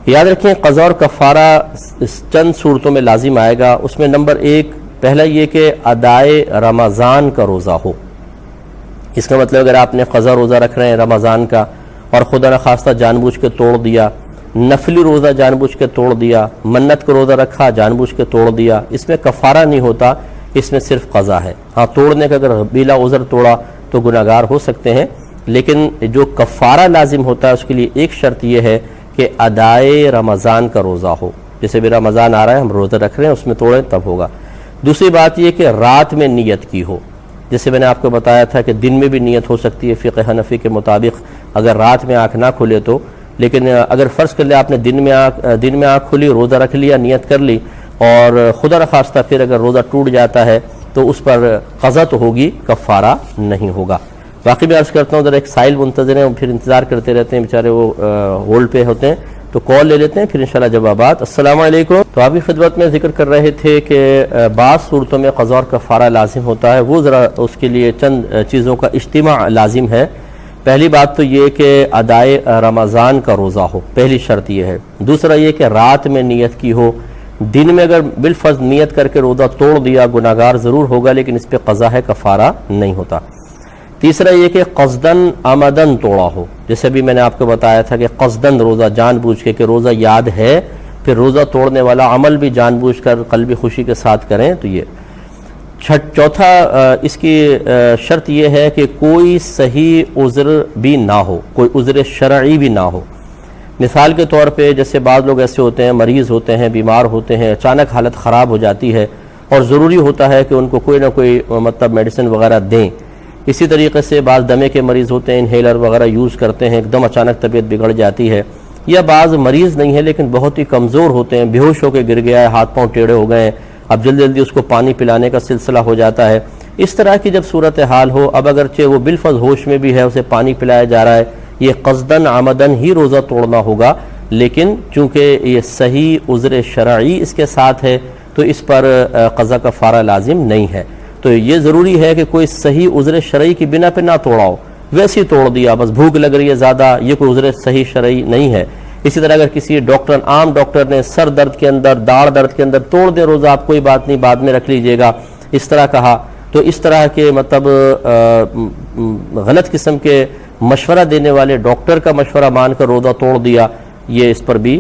یاد رکھیں قضا اور کفارہ چند صورتوں میں لازم آئے گا. اس میں نمبر ایک پہلا یہ کہ ادائے رمضان کا روزہ ہو. اس کا مطلب اگر آپ نے قضا روزہ رکھ رہے ہیں رمضان کا اور خدا نخواستہ جان بوجھ کے توڑ دیا، نفلی روزہ جان بوجھ کے توڑ دیا، منت کا روزہ رکھا جان بوجھ کے توڑ دیا، اس میں کفارہ نہیں ہوتا، اس میں صرف قضا ہے. ہاں توڑنے کا اگر بلا عذر توڑا تو گناہگار ہو سکتے ہیں، لیکن جو کفارہ لازم ہوتا ہے اس کے لیے ایک شرط یہ ہے کہ ادائے رمضان کا روزہ ہو. جیسے بھی رمضان آ رہا ہے ہم روزہ رکھ رہے ہیں، اس میں توڑیں تب ہوگا. دوسری بات یہ کہ رات میں نیت کی ہو. جیسے میں نے آپ کو بتایا تھا کہ دن میں بھی نیت ہو سکتی ہے فقہ حنفی کے مطابق اگر رات میں آنکھ نہ کھلے تو، لیکن اگر فرض کر لیں آپ نے دن میں آنکھ کھلی، روزہ رکھ لیا، نیت کر لی، اور خدا نخواستہ پھر اگر روزہ ٹوٹ جاتا ہے تو اس پر قضا تو ہوگی، کفارہ نہیں ہوگا. باقی میں عرض کرتا ہوں ذرا ایک سائل منتظر ہیں، پھر انتظار کرتے رہتے ہیں بیچارے، وہ ہولڈ پہ ہوتے ہیں، تو کال لے لیتے ہیں پھر انشاءاللہ جوابات. السلام علیکم. تو آپ کی خدمت میں ذکر کر رہے تھے کہ بعض صورتوں میں قضا اور کفارہ لازم ہوتا ہے، وہ ذرا اس کے لیے چند چیزوں کا اجتماع لازم ہے. پہلی بات تو یہ کہ ادائے رمضان کا روزہ ہو، پہلی شرط یہ ہے. دوسرا یہ کہ رات میں نیت کی ہو. دن میں اگر بالفرض نیت کر کے روزہ توڑ دیا گناہگار ضرور ہوگا، لیکن اس پہ قضا ہے، کفارہ نہیں ہوتا. تیسرا یہ کہ قصدن عمدن توڑا ہو. جیسے بھی میں نے آپ کو بتایا تھا کہ قصدن روزہ جان بوجھ کے کہ روزہ یاد ہے، پھر روزہ توڑنے والا عمل بھی جان بوجھ کر قلبی خوشی کے ساتھ کریں تو یہ. چوتھا اس کی شرط یہ ہے کہ کوئی صحیح عذر بھی نہ ہو، کوئی عذر شرعی بھی نہ ہو. مثال کے طور پہ جیسے بعض لوگ ایسے ہوتے ہیں، مریض ہوتے ہیں، بیمار ہوتے ہیں، اچانک حالت خراب ہو جاتی ہے اور ضروری ہوتا ہے کہ ان کو کوئی نہ کوئی مطلب میڈیسن وغیرہ دیں. اسی طریقے سے بعض دمے کے مریض ہوتے ہیں، انہیلر وغیرہ یوز کرتے ہیں، ایک دم اچانک طبیعت بگڑ جاتی ہے. یا بعض مریض نہیں ہے لیکن بہت ہی کمزور ہوتے ہیں، بے ہوش ہو کے گر گیا ہے، ہاتھ پاؤں ٹیڑھے ہو گئے ہیں، اب جلدی جلدی اس کو پانی پلانے کا سلسلہ ہو جاتا ہے. اس طرح کی جب صورتحال ہو، اب اگرچہ وہ بالفرض ہوش میں بھی ہے، اسے پانی پلایا جا رہا ہے، یہ قصدن عمدن ہی روزہ توڑنا ہوگا. لیکن چونکہ یہ صحیح عذر شرعی اس کے ساتھ ہے تو اس پر قضا کفارہ لازم نہیں ہے. تو یہ ضروری ہے کہ کوئی صحیح عذر شرعی کی بنا پہ نہ توڑاؤ، ویسے ہی توڑ دیا، بس بھوک لگ رہی ہے زیادہ، یہ کوئی عذر صحیح شرعی نہیں ہے. اسی طرح اگر کسی عام ڈاکٹر نے سر درد کے اندر، داڑھ درد کے اندر توڑ دے روزہ، آپ کوئی بات نہیں بعد میں رکھ لیجئے گا، اس طرح کہا، تو اس طرح کے مطلب غلط قسم کے مشورہ دینے والے ڈاکٹر کا مشورہ مان کر روزہ توڑ دیا، یہ اس پر بھی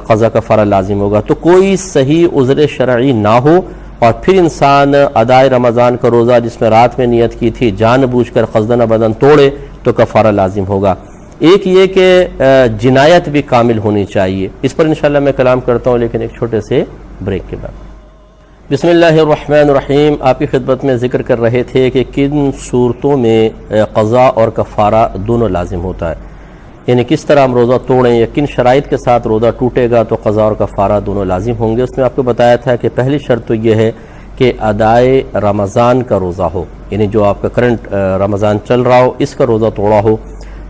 قضا کفارہ لازم ہوگا. تو کوئی صحیح عذر شرعی نہ ہو اور پھر انسان ادائے رمضان کا روزہ جس میں رات میں نیت کی تھی جان بوجھ کر قصدن بدن توڑے تو کفارہ لازم ہوگا. ایک یہ کہ جنایت بھی کامل ہونی چاہیے، اس پر انشاءاللہ میں کلام کرتا ہوں لیکن ایک چھوٹے سے بریک کے بعد. بسم اللہ الرحمن الرحیم. آپ کی خدمت میں ذکر کر رہے تھے کہ کن صورتوں میں قضا اور کفارہ دونوں لازم ہوتا ہے، یعنی کس طرح ہم روزہ توڑیں یا کن شرائط کے ساتھ روزہ ٹوٹے گا تو قضا اور کفارہ دونوں لازم ہوں گے. اس میں آپ کو بتایا تھا کہ پہلی شرط تو یہ ہے کہ ادائے رمضان کا روزہ ہو، یعنی جو آپ کا کرنٹ رمضان چل رہا ہو اس کا روزہ توڑا ہو.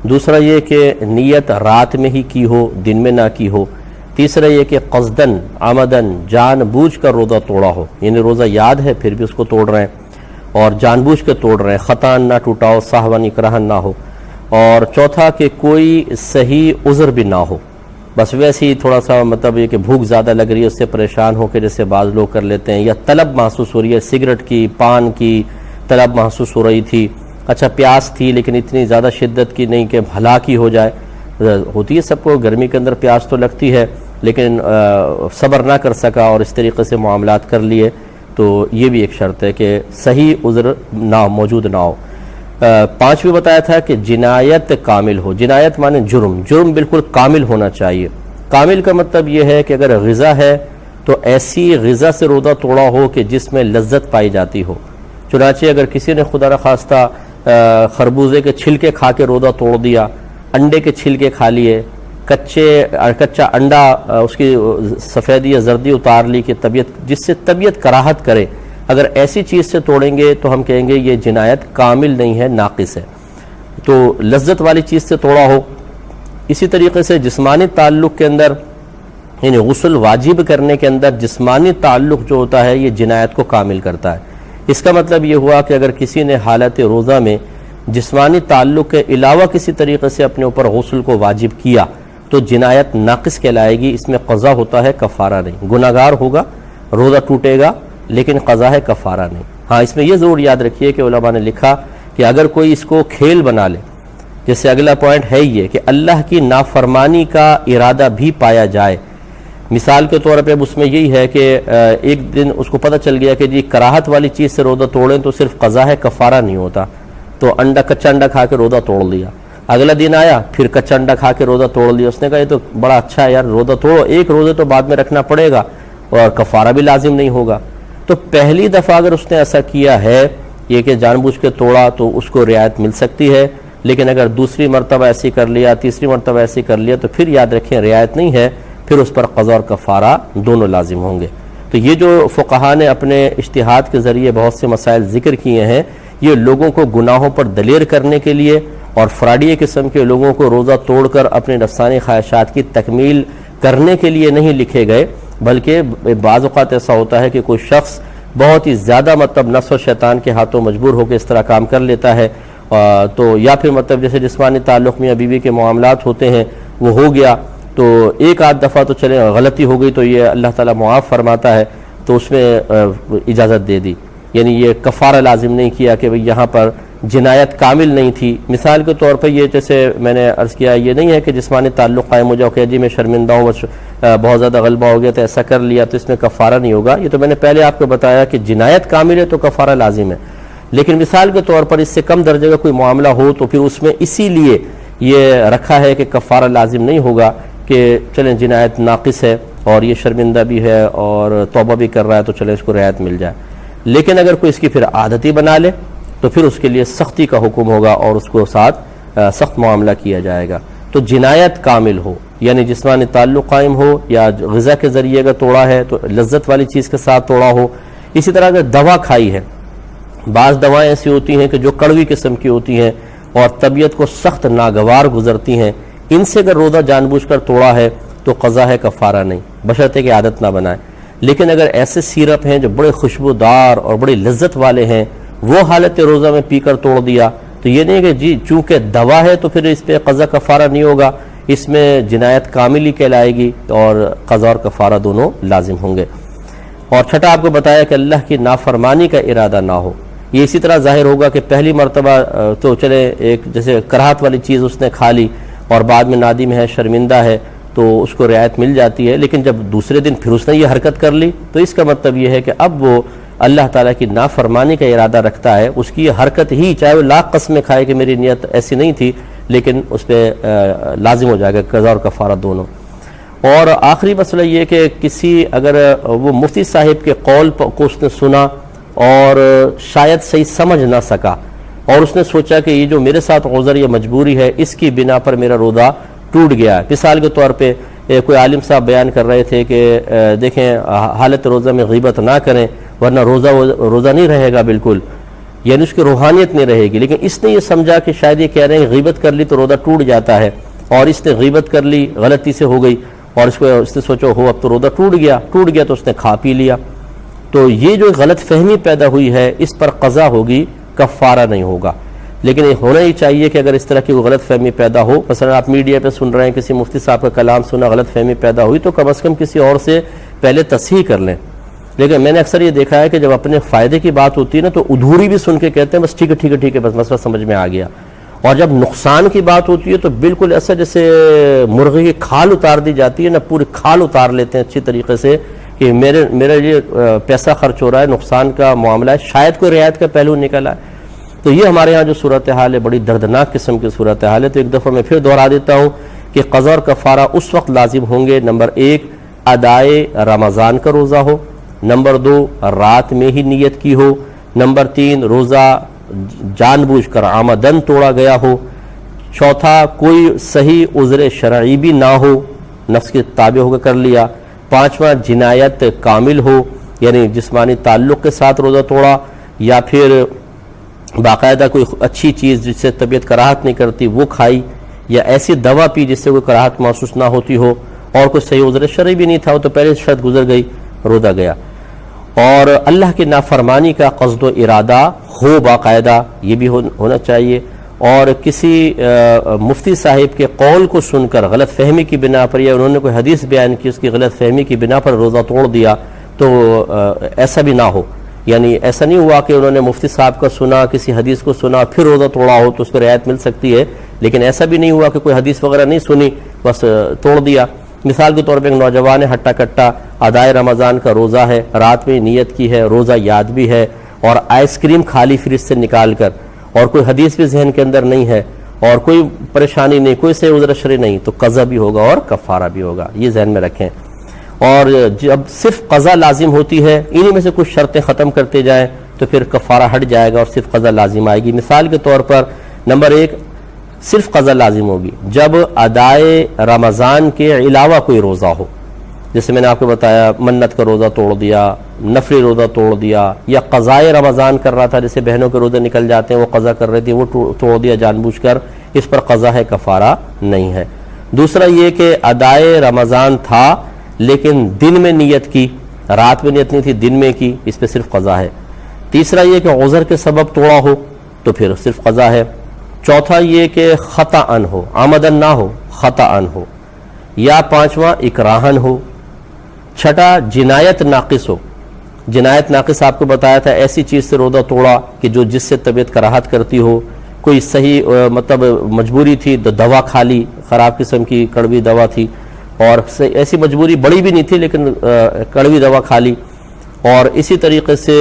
دوسرا یہ کہ نیت رات میں ہی کی ہو، دن میں نہ کی ہو. تیسرا یہ کہ قصدن عمدن جان بوجھ کر روزہ توڑا ہو، یعنی روزہ یاد ہے پھر بھی اس کو توڑ رہے ہیں اور جان بوجھ کے توڑ رہے ہیں، خطا نہ ٹوٹا ہو، سہوا اکراہن نہ ہو. اور چوتھا کہ کوئی صحیح عذر بھی نہ ہو، بس ویسے ہی تھوڑا سا مطلب یہ کہ بھوک زیادہ لگ رہی ہے اس سے پریشان ہو کے جیسے بعض لوگ کر لیتے ہیں، یا طلب محسوس ہو رہی ہے، سگریٹ کی، پان کی طلب محسوس ہو رہی تھی، اچھا پیاس تھی لیکن اتنی زیادہ شدت کی نہیں کہ ہلاکی ہو جائے. ہوتی ہے سب کو، گرمی کے اندر پیاس تو لگتی ہے لیکن صبر نہ کر سکا اور اس طریقے سے معاملات کر لیے، تو یہ بھی ایک شرط ہے کہ صحیح عذر نہ موجود نہ ہو. پانچویں بتایا تھا کہ جنایت کامل ہو. جنایت مانے جرم بالکل کامل ہونا چاہیے. کامل کا مطلب یہ ہے کہ اگر غذا ہے تو ایسی غذا سے روزہ توڑا ہو کہ جس میں لذت پائی جاتی ہو. چنانچہ اگر کسی نے خدا نخواستہ خربوزے کے چھلکے کھا کے روزہ توڑ دیا، انڈے کے چھلکے کھا لیے، کچا انڈا اس کی سفیدی یا زردی اتار لی کہ جس سے طبیعت کراہت کرے، اگر ایسی چیز سے توڑیں گے تو ہم کہیں گے یہ جنایت کامل نہیں ہے، ناقص ہے. تو لذت والی چیز سے توڑا ہو. اسی طریقے سے جسمانی تعلق کے اندر، یعنی غسل واجب کرنے کے اندر جسمانی تعلق جو ہوتا ہے یہ جنایت کو کامل کرتا ہے. اس کا مطلب یہ ہوا کہ اگر کسی نے حالت روزہ میں جسمانی تعلق کے علاوہ کسی طریقے سے اپنے اوپر غسل کو واجب کیا تو جنایت ناقص کہلائے گی، اس میں قضا ہوتا ہے، کفارہ نہیں۔ گناہگار ہوگا، روزہ ٹوٹے گا، لیکن قضا ہے، کفارہ نہیں۔ ہاں اس میں یہ ضرور یاد رکھیے کہ علماء نے لکھا کہ اگر کوئی اس کو کھیل بنا لے، جیسے اگلا پوائنٹ ہے یہ کہ اللہ کی نافرمانی کا ارادہ بھی پایا جائے، مثال کے طور پہ اب اس میں یہی ہے کہ ایک دن اس کو پتہ چل گیا کہ جی کراہت والی چیز سے روزہ توڑیں تو صرف قضا ہے، کفارہ نہیں ہوتا، تو کچا انڈا کھا کے روزہ توڑ لیا۔ اگلا دن آیا پھر کچا انڈا کھا کے روزہ توڑ لیا، اس نے کہا یہ تو بڑا اچھا ہے یار، روزہ توڑو، ایک روزے تو بعد میں رکھنا پڑے گا اور کفارہ بھی لازم نہیں ہوگا۔ تو پہلی دفعہ اگر اس نے ایسا کیا ہے یہ کہ جان بوجھ کے توڑا تو اس کو رعایت مل سکتی ہے، لیکن اگر دوسری مرتبہ ایسی کر لیا، تیسری مرتبہ ایسی کر لیا تو پھر یاد رکھیں رعایت نہیں ہے، پھر اس پر قضا اور کفارہ دونوں لازم ہوں گے۔ تو یہ جو فقہا نے اپنے اجتہاد کے ذریعے بہت سے مسائل ذکر کیے ہیں، یہ لوگوں کو گناہوں پر دلیر کرنے کے لیے اور فراڈی قسم کے لوگوں کو روزہ توڑ کر اپنے نفسانی خواہشات کی تکمیل کرنے کے لیے نہیں لکھے گئے، بلکہ بعض اوقات ایسا ہوتا ہے کہ کوئی شخص بہت ہی زیادہ نفس و شیطان کے ہاتھوں مجبور ہو کے اس طرح کام کر لیتا ہے، تو یا پھر جیسے جسمانی تعلق میں بیوی کے معاملات ہوتے ہیں وہ ہو گیا، تو ایک آدھ دفعہ تو چلے غلطی ہو گئی تو یہ اللہ تعالیٰ معاف فرماتا ہے، تو اس میں اجازت دے دی، یعنی یہ کفارہ لازم نہیں کیا کہ یہاں پر جنایت کامل نہیں تھی۔ مثال کے طور پر یہ جیسے میں نے عرض کیا، یہ نہیں ہے کہ جسمانی تعلق قائم ہو جاؤ کہ جی میں شرمندہ ہوں، بہت زیادہ غلبہ ہو گیا تو ایسا کر لیا تو اس میں کفارہ نہیں ہوگا۔ یہ تو میں نے پہلے آپ کو بتایا کہ جنایت کامل ہے تو کفارہ لازم ہے، لیکن مثال کے طور پر اس سے کم درجے کا کوئی معاملہ ہو تو پھر اس میں اسی لیے یہ رکھا ہے کہ کفارہ لازم نہیں ہوگا کہ چلیں جنایت ناقص ہے اور یہ شرمندہ بھی ہے اور توبہ بھی کر رہا ہے تو چلیں اس کو رعایت مل جائے، لیکن اگر کوئی اس کی پھر عادتی بنا لے تو پھر اس کے لیے سختی کا حکم ہوگا اور اس کو ساتھ سخت معاملہ کیا جائے گا۔ تو جنایت کامل ہو، یعنی جسمانی تعلق قائم ہو یا غذا کے ذریعے اگر توڑا ہے تو لذت والی چیز کے ساتھ توڑا ہو۔ اسی طرح اگر دوا کھائی ہے، بعض دوائیں ایسی ہوتی ہیں کہ جو کڑوی قسم کی ہوتی ہیں اور طبیعت کو سخت ناگوار گزرتی ہیں، ان سے اگر روزہ جان بوجھ کر توڑا ہے تو قضا ہے، کفارہ نہیں، بشرطے کہ عادت نہ بنائے۔ لیکن اگر ایسے سیرپ ہیں جو بڑے خوشبودار اور بڑی لذت والے ہیں، وہ حالت روزہ میں پی کر توڑ دیا تو یہ نہیں کہ جی چونکہ دوا ہے تو پھر اس پہ قضا کفارہ نہیں ہوگا، اس میں جنایت کامل ہی کہلائے گی اور قضا اور کفارہ دونوں لازم ہوں گے۔ اور چھٹا آپ کو بتایا کہ اللہ کی نافرمانی کا ارادہ نہ ہو، یہ اسی طرح ظاہر ہوگا کہ پہلی مرتبہ تو چلے ایک جیسے کراہت والی چیز اس نے کھا لی اور بعد میں نادم ہے، شرمندہ ہے تو اس کو رعایت مل جاتی ہے، لیکن جب دوسرے دن پھر اس نے یہ حرکت کر لی تو اس کا مطلب یہ ہے کہ اب وہ اللہ تعالیٰ کی نافرمانی کا ارادہ رکھتا ہے، اس کی یہ حرکت ہی چاہے وہ لاکھ قسمیں کھائے کہ میری نیت ایسی نہیں تھی، لیکن اس پہ لازم ہو جائے گا قضا اور کفارہ دونوں۔ اور آخری مسئلہ یہ کہ کسی اگر وہ مفتی صاحب کے قول کو اس نے سنا اور شاید صحیح سمجھ نہ سکا اور اس نے سوچا کہ یہ جو میرے ساتھ عذر یا مجبوری ہے اس کی بنا پر میرا روزہ ٹوٹ گیا ہے، مثال کے طور پہ کوئی عالم صاحب بیان کر رہے تھے کہ دیکھیں حالت روزہ میں غیبت نہ کریں ورنہ روزہ نہیں رہے گا بالکل، یعنی اس کی روحانیت نہیں رہے گی، لیکن اس نے یہ سمجھا کہ شاید یہ کہہ رہے ہیں غیبت کر لی تو روزہ ٹوٹ جاتا ہے، اور اس نے غیبت کر لی غلطی سے ہو گئی اور اس نے سوچا ہو اب تو روزہ ٹوٹ گیا تو اس نے کھا پی لیا، تو یہ جو غلط فہمی پیدا ہوئی ہے اس پر قضا ہوگی، کفارہ نہیں ہوگا۔ لیکن یہ ہونا ہی چاہیے کہ اگر اس طرح کی غلط فہمی پیدا ہو، مثلا آپ میڈیا پہ سن رہے ہیں کسی مفتی صاحب کا کلام سنا، غلط فہمی پیدا ہوئی تو کم از کم کسی اور سے پہلے تصحیح کر لیں۔ لیکن میں نے اکثر یہ دیکھا ہے کہ جب اپنے فائدے کی بات ہوتی ہے نا تو ادھوری بھی سن کے کہتے ہیں بس ٹھیک ہے بس مسئلہ سمجھ میں آ گیا، اور جب نقصان کی بات ہوتی ہے تو بالکل ایسا جیسے مرغی کی کھال اتار دی جاتی ہے نا، پوری کھال اتار لیتے ہیں اچھی طریقے سے کہ میرا یہ پیسہ خرچ ہو رہا ہے، نقصان کا معاملہ ہے، شاید کوئی رعایت کا پہلو نکلا ہے۔ تو یہ ہمارے ہاں جو صورتحال ہے بڑی دردناک قسم کی صورتحال ہے۔ تو ایک دفعہ میں پھر دہرا دیتا ہوں کہ قضا اور کفارہ اس وقت لازم ہوں گے، نمبر 1 ادائے رمضان کا روزہ ہو، نمبر 2 رات میں ہی نیت کی ہو، نمبر 3 روزہ جان بوجھ کر عمدن توڑا گیا ہو، چوتھا کوئی صحیح عذر شرعی بھی نہ ہو، نفس کے تابع ہو کے کر لیا، پانچواں جنایت کامل ہو، یعنی جسمانی تعلق کے ساتھ روزہ توڑا یا پھر باقاعدہ کوئی اچھی چیز جس سے طبیعت کراہت نہیں کرتی وہ کھائی، یا ایسی دوا پی جس سے کوئی کراہت محسوس نہ ہوتی ہو، اور کوئی صحیح عذر شرعی بھی نہیں تھا، وہ تو پہلے شرط گزر گئی، روزہ گیا۔ اور اللہ کی نافرمانی کا قصد و ارادہ ہو باقاعدہ، یہ بھی ہونا چاہیے، اور کسی مفتی صاحب کے قول کو سن کر غلط فہمی کی بنا پر یا انہوں نے کوئی حدیث بیان کی اس کی غلط فہمی کی بنا پر روزہ توڑ دیا تو ایسا بھی نہ ہو. یعنی ایسا نہیں ہوا کہ انہوں نے مفتی صاحب کا سنا، کسی حدیث کو سنا پھر روزہ توڑا ہو تو اس کو رعایت مل سکتی ہے، لیکن ایسا بھی نہیں ہوا کہ کوئی حدیث وغیرہ نہیں سنی بس توڑ دیا. مثال کے طور پہ ایک نوجوان ہے ہٹا کٹا، ادائے رمضان کا روزہ ہے، رات میں نیت کی ہے، روزہ یاد بھی ہے، اور آئس کریم کھالی فریج سے نکال کر، اور کوئی حدیث بھی ذہن کے اندر نہیں ہے اور کوئی پریشانی نہیں، کوئی سے عذر شرعی نہیں، تو قضا بھی ہوگا اور کفارہ بھی ہوگا. یہ ذہن میں رکھیں. اور جب صرف قضا لازم ہوتی ہے، انہی میں سے کچھ شرطیں ختم کرتے جائیں تو پھر کفارہ ہٹ جائے گا اور صرف قضا لازم آئے گی. مثال کے طور پر نمبر 1 صرف قضا لازم ہوگی جب ادائے رمضان کے علاوہ کوئی روزہ ہو، جیسے میں نے آپ کو بتایا منت کا روزہ توڑ دیا، نفلی روزہ توڑ دیا، یا قضائے رمضان کر رہا تھا، جیسے بہنوں کے روزے نکل جاتے ہیں وہ قضا کر رہی تھی وہ توڑ دیا جان بوجھ کر، اس پر قضا ہے کفارہ نہیں ہے. دوسرا یہ کہ ادائے رمضان تھا لیکن دن میں نیت کی، رات میں نیت نہیں تھی دن میں کی، اس پہ صرف قضا ہے. تیسرا یہ کہ عذر کے سبب توڑا ہو تو پھر صرف قضا ہے. چوتھا یہ کہ خطأً ہو، عمدن نہ ہو، خطأً ہو. یا پانچواں اکراہن ہو. چھٹا جنایت ناقص ہو. جنایت ناقص آپ کو بتایا تھا ایسی چیز سے روزہ توڑا کہ جو جس سے طبیعت کراہت کرتی ہو، کوئی صحیح مطلب مجبوری تھی تو دوا کھا لی، خراب قسم کی کڑوی دوا تھی، اور ایسی مجبوری بڑی بھی نہیں تھی لیکن کڑوی دوا کھا لی. اور اسی طریقے سے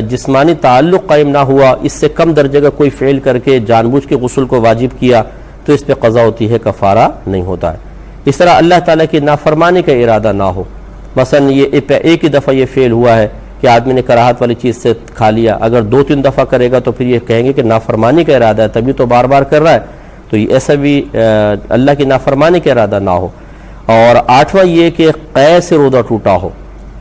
جسمانی تعلق قائم نہ ہوا، اس سے کم درجے کا کوئی فعل کر کے جان بوجھ کے غسل کو واجب کیا تو اس پہ قضا ہوتی ہے، کفارہ نہیں ہوتا ہے. اس طرح اللہ تعالیٰ کی نافرمانی کا ارادہ نہ ہو، مثلا یہ ایک ہی دفعہ یہ فعل ہوا ہے کہ آدمی نے کراہت والی چیز سے کھا لیا، اگر 2-3 دفعہ کرے گا تو پھر یہ کہیں گے کہ نافرمانی کا ارادہ ہے، تبھی تو بار بار کر رہا ہے، تو ایسا بھی اللہ کی نافرمانی کا ارادہ نہ ہو. اور 8واں یہ کہ قے سے روزہ ٹوٹا ہو،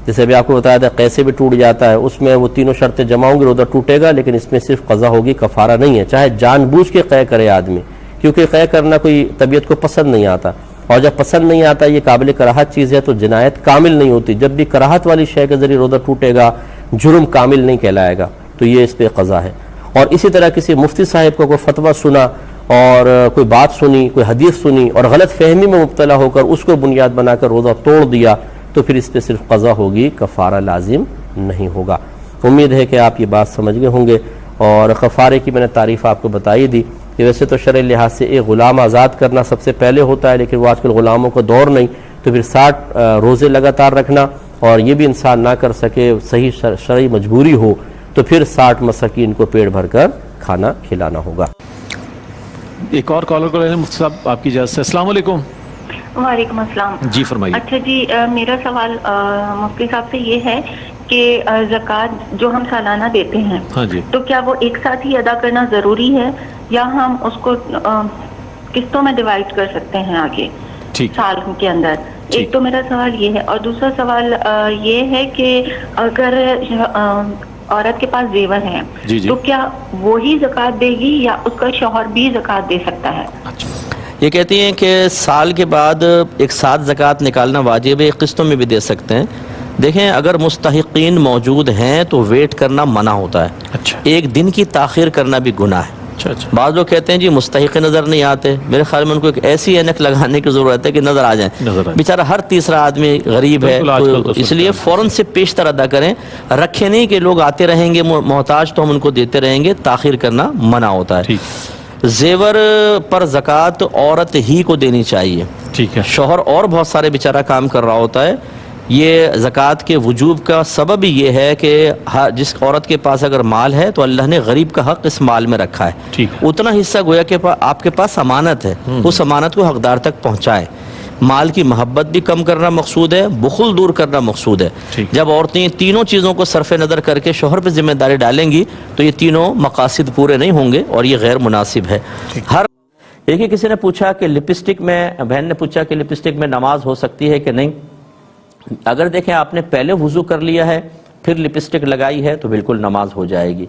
جیسے ابھی آپ کو بتایا تھا قے سے بھی ٹوٹ جاتا ہے، اس میں وہ تینوں شرطیں جمع ہوں گی روزہ ٹوٹے گا، لیکن اس میں صرف قضا ہوگی، کفارہ نہیں ہے، چاہے جان بوجھ کے قے کرے آدمی، کیونکہ قے کرنا کوئی طبیعت کو پسند نہیں آتا، اور جب پسند نہیں آتا یہ قابل کراہت چیز ہے تو جنایت کامل نہیں ہوتی. جب بھی کراہت والی شے کے ذریعے روزہ ٹوٹے گا جرم کامل نہیں کہلائے گا، تو یہ اس پہ قضا ہے. اور اسی طرح کسی مفتی صاحب کو کوئی فتویٰ سنا اور کوئی بات سنی، کوئی حدیث سنی اور غلط فہمی میں مبتلا ہو کر اس کو بنیاد بنا کر روزہ توڑ دیا تو پھر اس پہ صرف قضا ہوگی، کفارہ لازم نہیں ہوگا. امید ہے کہ آپ یہ بات سمجھ گئے ہوں گے. اور کفارے کی میں نے تعریف آپ کو بتائی دی کہ ویسے تو شرعی لحاظ سے ایک غلام آزاد کرنا سب سے پہلے ہوتا ہے، لیکن وہ آج کل غلاموں کو دور نہیں، تو پھر 60 روزے لگاتار رکھنا، اور یہ بھی انسان نہ کر سکے، صحیح شرعی مجبوری ہو تو پھر 60 مساکین کو پیٹ بھر کر کھانا کھلانا ہوگا. ایک اور کالر کو لینے مفتی صاحب آپ کی اجازت سے. السلام علیکم. وعلیکم السلام. جی فرمائیے. اچھا جی، میرا سوال مفتی صاحب سے یہ ہے کہ زکوٰۃ جو ہم سالانہ دیتے ہیں، ہاں جی، تو کیا وہ ایک ساتھ ہی ادا کرنا ضروری ہے یا ہم اس کو قسطوں میں ڈیوائڈ کر سکتے ہیں آگے سال کے اندر؟ ایک تو میرا سوال یہ ہے، اور دوسرا سوال یہ ہے کہ اگر عورت کے پاس زیور ہیں تو کیا وہی زکوٰۃ دے گی یا اس کا شوہر بھی زکوٰۃ دے سکتا ہے؟ یہ کہتی ہیں کہ سال کے بعد ایک ساتھ زکوٰۃ نکالنا واجب ہے، قسطوں میں بھی دے سکتے ہیں. دیکھیں اگر مستحقین موجود ہیں تو ویٹ کرنا منع ہوتا ہے، ایک دن کی تاخیر کرنا بھی گناہ ہے. بعض لوگ کہتے ہیں جی مستحق نظر نہیں آتے، میرے خیال میں ان کو ایک ایسی اینک لگانے کی ضرورت ہے کہ نظر آ جائیں. بیچارہ ہر تیسرا آدمی غریب ہے، تو اس لیے فوراً سے پیشتر ادا کریں، رکھے نہیں کہ لوگ آتے رہیں گے محتاج تو ہم ان کو دیتے رہیں گے. تاخیر کرنا منع ہوتا ہے. زیور پر زکوٰۃ عورت ہی کو دینی چاہیے. ٹھیک ہے، شوہر اور بہت سارے بیچارہ کام کر رہا ہوتا ہے. یہ زکوٰۃ کے وجوب کا سبب یہ ہے کہ جس عورت کے پاس اگر مال ہے تو اللہ نے غریب کا حق اس مال میں رکھا ہے. اتنا حصہ گویا کہ آپ کے پاس امانت ہے، اس امانت کو حقدار تک پہنچائے. مال کی محبت بھی کم کرنا مقصود ہے، بخل دور کرنا مقصود ہے. جب عورتیں تینوں چیزوں کو صرف نظر کر کے شوہر پہ ذمہ داری ڈالیں گی تو یہ تینوں مقاصد پورے نہیں ہوں گے اور یہ غیر مناسب ہے. ایک ہی کسی نے پوچھا کہ لپسٹک میں، بہن نے پوچھا کہ لپسٹک میں نماز ہو سکتی ہے کہ نہیں. اگر دیکھیں آپ نے پہلے وضو کر لیا ہے پھر لپسٹک لگائی ہے تو بالکل نماز ہو جائے گی.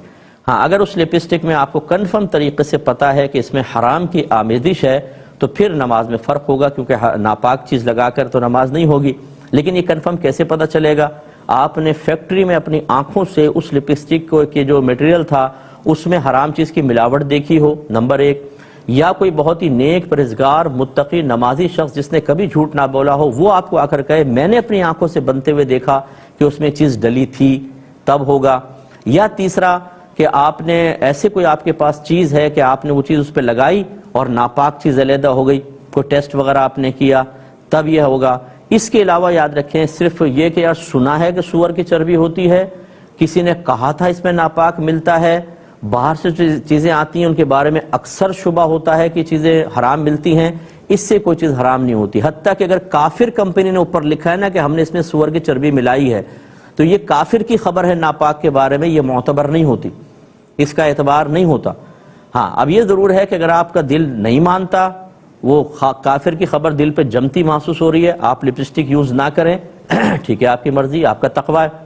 ہاں اگر اس لپسٹک میں آپ کو کنفرم طریقے سے پتا ہے کہ اس میں حرام کی آمیزش ہے تو پھر نماز میں فرق ہوگا، کیونکہ ناپاک چیز لگا کر تو نماز نہیں ہوگی. لیکن یہ کنفرم کیسے پتا چلے گا؟ آپ نے فیکٹری میں اپنی آنکھوں سے اس لپسٹک کے جو میٹیریل تھا اس میں حرام چیز کی ملاوٹ دیکھی ہو، نمبر 1. یا کوئی بہت ہی نیک پرہیزگار متقی نمازی شخص جس نے کبھی جھوٹ نہ بولا ہو، وہ آپ کو آ کر کہے میں نے اپنی آنکھوں سے بنتے ہوئے دیکھا کہ اس میں چیز ڈلی تھی، تب ہوگا۔ یا تیسرا کہ آپ نے ایسے کوئی آپ کے پاس چیز ہے کہ آپ نے وہ چیز اس پہ لگائی اور ناپاک چیز علیحدہ ہو گئی، کوئی ٹیسٹ وغیرہ آپ نے کیا، تب یہ ہوگا۔ اس کے علاوہ یاد رکھیں صرف یہ کہ یار سنا ہے کہ سور کی چربی ہوتی ہے، کسی نے کہا تھا اس میں ناپاک ملتا ہے، باہر سے جو چیزیں آتی ہیں ان کے بارے میں اکثر شبہ ہوتا ہے کہ چیزیں حرام ملتی ہیں، اس سے کوئی چیز حرام نہیں ہوتی۔ حتیٰ کہ اگر کافر کمپنی نے اوپر لکھا ہے نا کہ ہم نے اس میں سور کی چربی ملائی ہے، تو یہ کافر کی خبر ہے ناپاک کے بارے میں، یہ معتبر نہیں ہوتی، اس کا اعتبار نہیں ہوتا۔ ہاں اب یہ ضرور ہے کہ اگر آپ کا دل نہیں مانتا، وہ کافر کی خبر دل پہ جمتی محسوس ہو رہی ہے، آپ لپسٹک یوز نہ کریں، ٹھیک ہے، آپ کی مرضی، آپ کا تقوی ہے،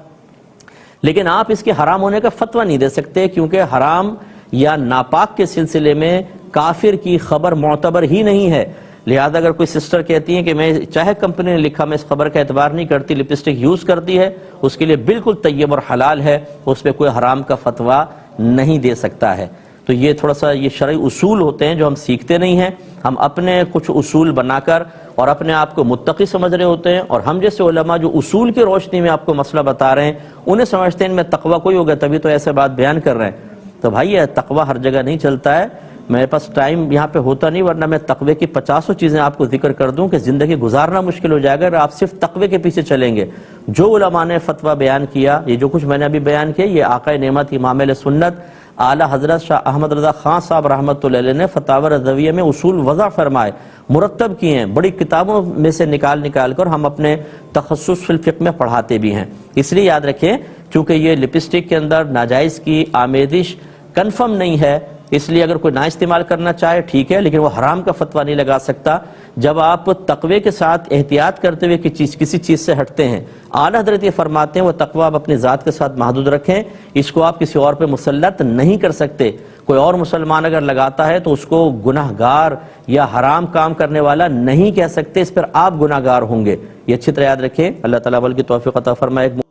لیکن آپ اس کے حرام ہونے کا فتویٰ نہیں دے سکتے، کیونکہ حرام یا ناپاک کے سلسلے میں کافر کی خبر معتبر ہی نہیں ہے۔ لہذا اگر کوئی سسٹر کہتی ہیں کہ میں چاہے کمپنی نے لکھا میں اس خبر کا اعتبار نہیں کرتی، لپسٹک یوز کرتی ہے، اس کے لیے بالکل طیب اور حلال ہے، اس پہ کوئی حرام کا فتویٰ نہیں دے سکتا ہے۔ تو یہ تھوڑا سا یہ شرعی اصول ہوتے ہیں جو ہم سیکھتے نہیں ہیں، ہم اپنے کچھ اصول بنا کر اور اپنے آپ کو متقی سمجھ رہے ہوتے ہیں، اور ہم جیسے علماء جو اصول کی روشنی میں آپ کو مسئلہ بتا رہے ہیں انہیں سمجھتے ہیں ان میں تقویٰ کوئی ہوگا تبھی تو ایسے بات بیان کر رہے ہیں۔ تو بھائی یہ تقویٰ ہر جگہ نہیں چلتا ہے، میرے پاس ٹائم یہاں پہ ہوتا نہیں، ورنہ میں تقوی کی 50 چیزیں آپ کو ذکر کر دوں کہ زندگی گزارنا مشکل ہو جائے گا اگر آپ صرف تقوی کے پیچھے چلیں گے۔ جو علماء نے فتویٰ بیان کیا، یہ جو کچھ میں نے ابھی بیان کیا، یہ آقا نعمت امام اہل سنت اعلیٰ حضرت شاہ احمد رضا خان صاحب رحمۃ اللہ علیہ نے فتاوی رضویہ میں اصول وضع فرمائے، مرتب کیے ہیں، بڑی کتابوں میں سے نکال کر ہم اپنے تخصص فی الفقہ میں پڑھاتے بھی ہیں۔ اس لیے یاد رکھیں چونکہ یہ لپسٹک کے اندر ناجائز کی آمیزش کنفرم نہیں ہے، اس لیے اگر کوئی نہ استعمال کرنا چاہے ٹھیک ہے، لیکن وہ حرام کا فتویٰ نہیں لگا سکتا جب آپ تقوی کے ساتھ احتیاط کرتے ہوئے کسی چیز سے ہٹتے ہیں۔ اعلیٰ حضرت یہ فرماتے ہیں وہ تقوی آپ اپنی ذات کے ساتھ محدود رکھیں، اس کو آپ کسی اور پہ مسلط نہیں کر سکتے۔ کوئی اور مسلمان اگر لگاتا ہے تو اس کو گناہ گار یا حرام کام کرنے والا نہیں کہہ سکتے، اس پر آپ گناہ گار ہوں گے۔ یہ اچھی طرح یاد رکھیں۔ اللہ تعالیٰ بل کی توفیق عطا فرمائے۔